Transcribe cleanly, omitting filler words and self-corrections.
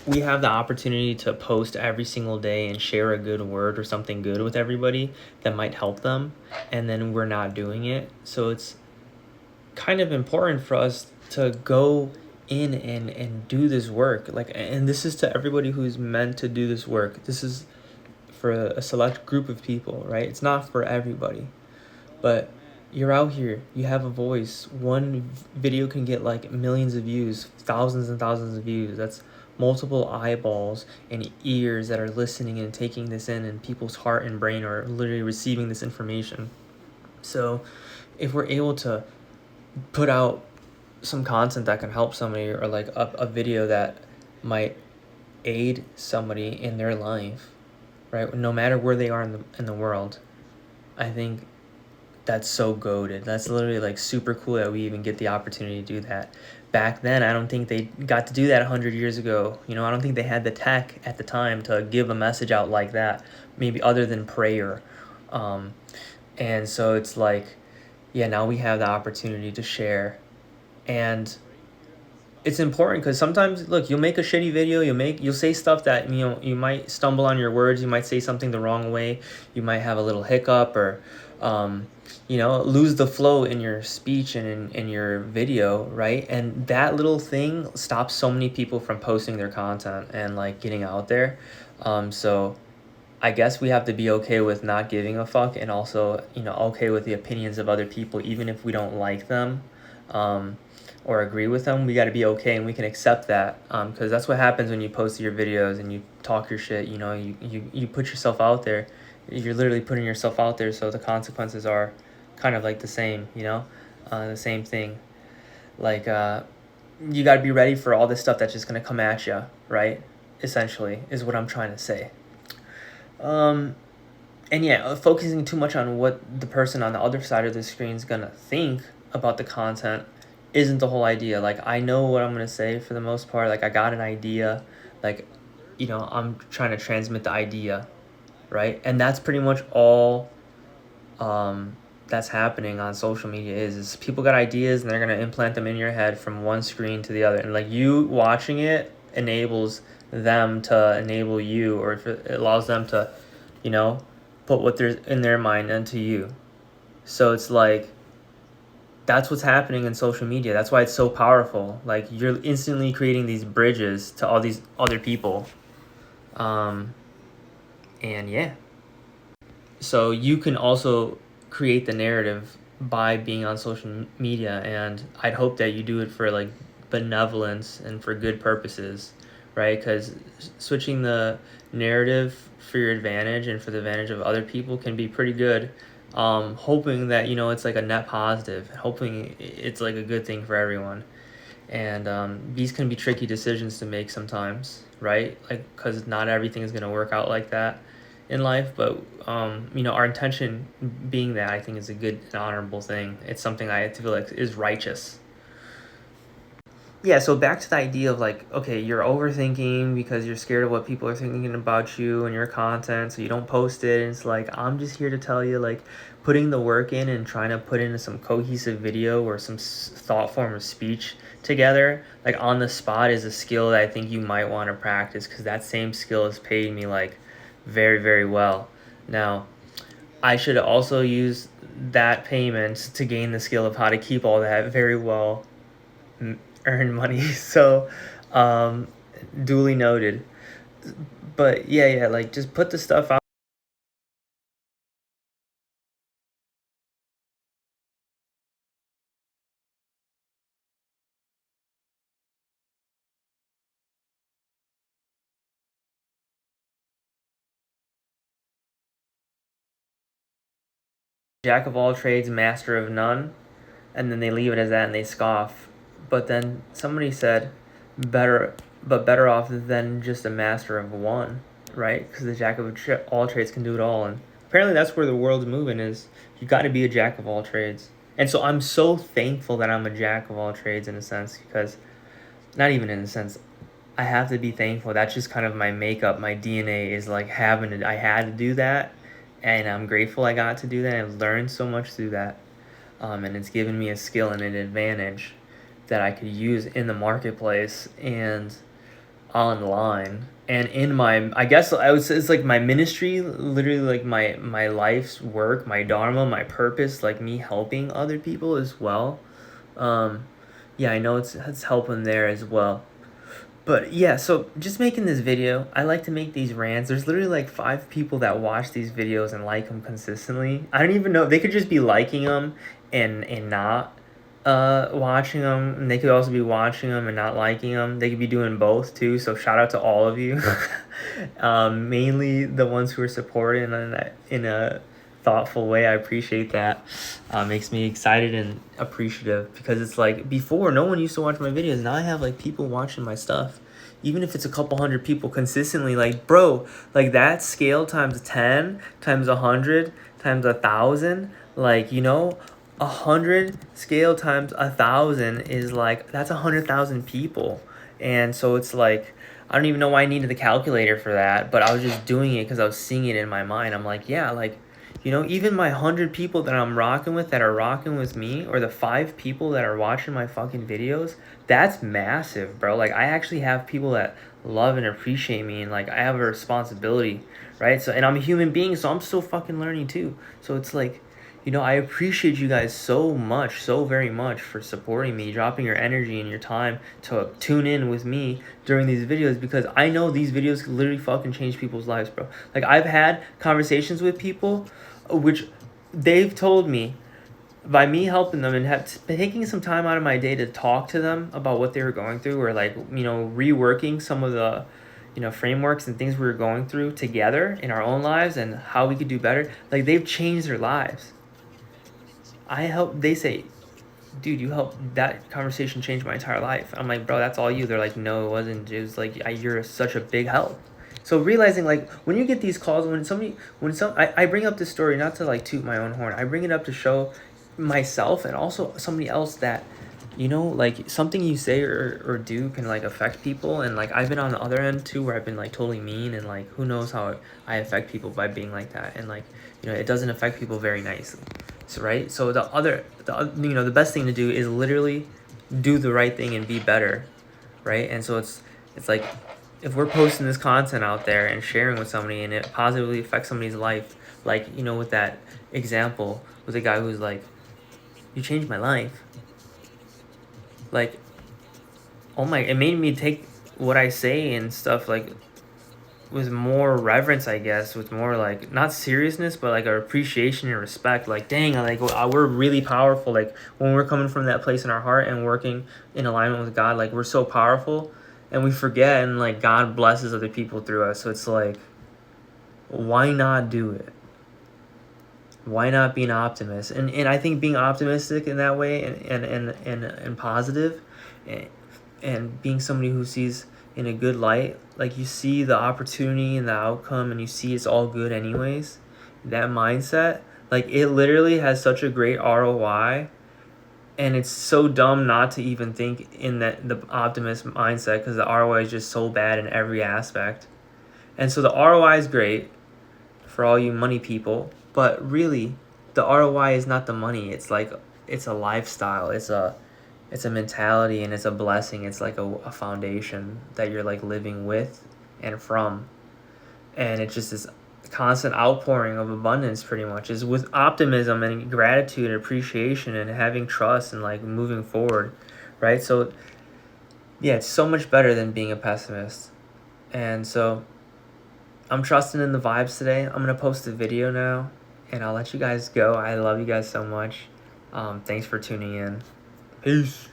we have the opportunity to post every single day and share a good word or something good with everybody that might help them, and then we're not doing it. So it's kind of important for us to go in and do this work. Like, and this is to everybody who's meant to do this work. This is for a select group of people, right? It's not for everybody. But you're out here, you have a voice. One video can get like millions of views, thousands and thousands of views. That's multiple eyeballs and ears that are listening and taking this in, and people's heart and brain are literally receiving this information. So if we're able to put out some content that can help somebody, or like a video that might aid somebody in their life, right, no matter where they are in the world, I think that's so goated. That's literally like super cool that we even get the opportunity to do that. Back then, I don't think they got to do that 100 years ago. You know, I don't think they had the tech at the time to give a message out like that, maybe other than prayer. Um, and so it's like, yeah, now we have the opportunity to share. And it's important because sometimes, look, you'll make a shitty video, you'll say stuff that, you know, you might stumble on your words, you might say something the wrong way, you might have a little hiccup, or you know, lose the flow in your speech and in your video, right? And that little thing stops so many people from posting their content and like getting out there. So I guess we have to be okay with not giving a fuck, and also, you know, okay with the opinions of other people, even if we don't like them, um, or agree with them. We got to be okay, and we can accept that, because that's what happens when you post your videos and you talk your shit. You know, you put yourself out there. You're literally putting yourself out there, so the consequences are kind of like the same. You know, the same thing. Like, you got to be ready for all this stuff that's just gonna come at you, right? Essentially, is what I'm trying to say. Um, and yeah, focusing too much on what the person on the other side of the screen is gonna think about the content isn't the whole idea. Like, I know what I'm gonna say for the most part. Like, I got an idea. Like, you know, I'm trying to transmit the idea, right? And that's pretty much all that's happening on social media is people got ideas and they're gonna implant them in your head from one screen to the other. And like, you watching it enables them to enable you, or if it allows them to, you know, put what there's in their mind into you. So it's like, that's what's happening in social media. That's why it's so powerful. Like, you're instantly creating these bridges to all these other people. Um, and yeah. So you can also create the narrative by being on social media, and I'd hope that you do it for like benevolence and for good purposes, right? Because switching the narrative for your advantage and for the advantage of other people can be pretty good. Hoping that, you know, it's like a net positive, hoping it's like a good thing for everyone. And these can be tricky decisions to make sometimes, right? Like, because not everything is going to work out like that in life. But you know, our intention being that, I think, is a good and honorable thing. It's something I feel like is righteous. Yeah, so back to the idea of like, okay, you're overthinking because you're scared of what people are thinking about you and your content, so you don't post it. And it's like, I'm just here to tell you, like, putting the work in and trying to put in some cohesive video or some thought form of speech together, like on the spot, is a skill that I think you might want to practice, because that same skill has paid me like very, very well. Now, I should also use that payment to gain the skill of how to keep all that very well earn money. So, um, duly noted. But yeah, like, just put the stuff out. Jack of all trades, master of none, and then they leave it as that and they scoff. But then somebody said, better, but better off than just a master of one, right? Because the jack of all trades can do it all, and apparently that's where the world's moving. Is you got to be a jack of all trades. And so I'm so thankful that I'm a jack of all trades, in a sense, because not even in a sense, I have to be thankful. That's just kind of my makeup. My DNA is like having it. I had to do that, and I'm grateful I got to do that. I've learned so much through that, and it's given me a skill and an advantage that I could use in the marketplace. And online, and in my, I guess I would say it's like my ministry, literally like my life's work, my dharma, my purpose, like me helping other people as well. um yeah, I know it's helping there as well. But yeah, so just making this video, I like to make these rants. There's literally like 5 people that watch these videos and like them consistently. I don't even know, they could just be liking them and not watching them, and they could also be watching them and not liking them. They could be doing both too. So shout out to all of you. Mainly the ones who are supporting in a thoughtful way. I appreciate that. Makes me excited and appreciative, because it's like before no one used to watch my videos. Now I have like people watching my stuff, even if it's a couple hundred people consistently. Like, bro, like that scale times 10 times 100 times 1,000, like, you know, 100 scale times 1,000 is like, that's 100,000 people. And so it's like, I don't even know why I needed the calculator for that, but I was just doing it because I was seeing it in my mind. I'm like, yeah, like, you know, even my 100 people that I'm rocking with, that are rocking with me, or the 5 people that are watching my fucking videos, that's massive, bro. Like, I actually have people that love and appreciate me, and like I have a responsibility, right? So, and I'm a human being, so I'm still fucking learning too. So it's like, you know, I appreciate you guys so much, so very much, for supporting me, dropping your energy and your time to tune in with me during these videos, because I know these videos could literally fucking change people's lives, bro. Like, I've had conversations with people which they've told me, by me helping them and taking some time out of my day to talk to them about what they were going through, or like, you know, reworking some of the, you know, frameworks and things we were going through together in our own lives and how we could do better. Like, they've changed their lives. They say, dude, you helped, that conversation change my entire life. I'm like, bro, that's all you. They're like, no, it wasn't. It was like, you're such a big help. So realizing, like, when you get these calls, I bring up this story not to like toot my own horn. I bring it up to show myself and also somebody else that, you know, like, something you say or do can like affect people. And like, I've been on the other end too, where I've been like totally mean, and like, who knows how I affect people by being like that. And like, you know, it doesn't affect people very nicely. So, right? So you know, the best thing to do is literally do the right thing and be better, right? And so it's like, if we're posting this content out there and sharing with somebody, and it positively affects somebody's life, like, you know, with that example with a guy who's like, you changed my life. Like, oh my, it made me take what I say and stuff, like, with more reverence, I guess, with more like, not seriousness, but like, a appreciation and respect. Like, dang, like, we're really powerful. Like, when we're coming from that place in our heart and working in alignment with God, like, we're so powerful, and we forget, and like, God blesses other people through us. So it's like, why not do it? Why not be an optimist? And I think being optimistic in that way, and positive, and being somebody who sees in a good light, like, you see the opportunity and the outcome, and you see it's all good anyways, that mindset, like, it literally has such a great ROI. And it's so dumb not to even think in the optimist mindset, because the ROI is just so bad in every aspect. And so the ROI is great for all you money people, but really the ROI is not the money. It's like, it's a lifestyle, it's a mentality, and it's a blessing. It's like a foundation that you're like living with and from. And it's just this constant outpouring of abundance, pretty much, is with optimism and gratitude and appreciation and having trust and like moving forward, right? So yeah, it's so much better than being a pessimist. And so I'm trusting in the vibes today. I'm gonna post a video now, and I'll let you guys go. I love you guys so much. Thanks for tuning in. Peace.